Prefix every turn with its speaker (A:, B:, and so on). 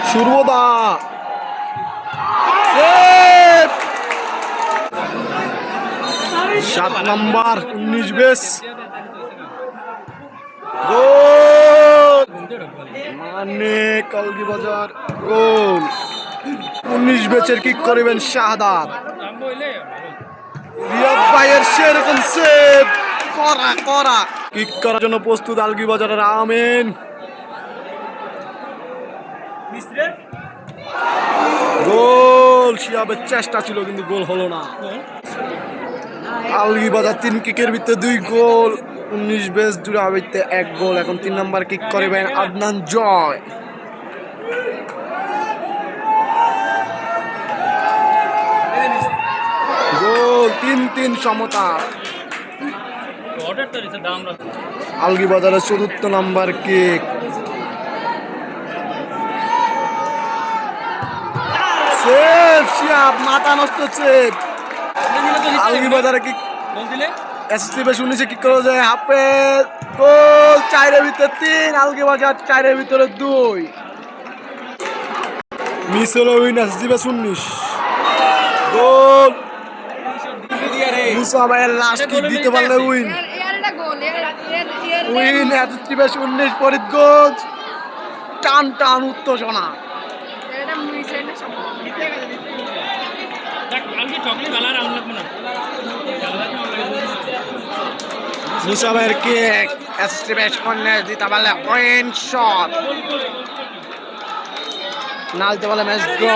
A: সুরবদা 7 number 19 base গোল মানে কালকি বাজার গোল 19 বেচের kick করিবেন শাহাদাত রিয়াদ ভাইয়ের সেরকম সেভ করা কিক করার জন্য প্রস্তুত আলগি বাজারের আমিন গোল শিয়াবের চেষ্টা ছিল কিন্তু গোল হলো না আলগি বাজার 3 কিকের ভিতরে 2 গোল 19 বেস জুড়ে আবিতে 1 গোল এখন 3 নাম্বার কিক করিবেন আদনান জয় গোল 3-3 সমতা আলগি বাজারের 4th number kick save Shiyab মাথা নষ্ট সেভ আলগি বাজারে কিক এসএসসি বেশ 19 কিক করে যায় হাফেজ গোল 4 এর ভিতরে 3 আলগি বাজার 4 এর ভিতরে 2 মিস হলো উইন এসএসসি বেশ 19 গোল মুসা ভাইয়ের লাস্ট কিক দিতে পারলে উইন এসএসসি বেশ 19 ফরিদগঞ্জ টান উত্তেজনা মুসা ভাইয়ের কিক এসএসসি বেশ 19 দিতে পারলে উইন শট নালতে পারলে ম্যাচ ড্র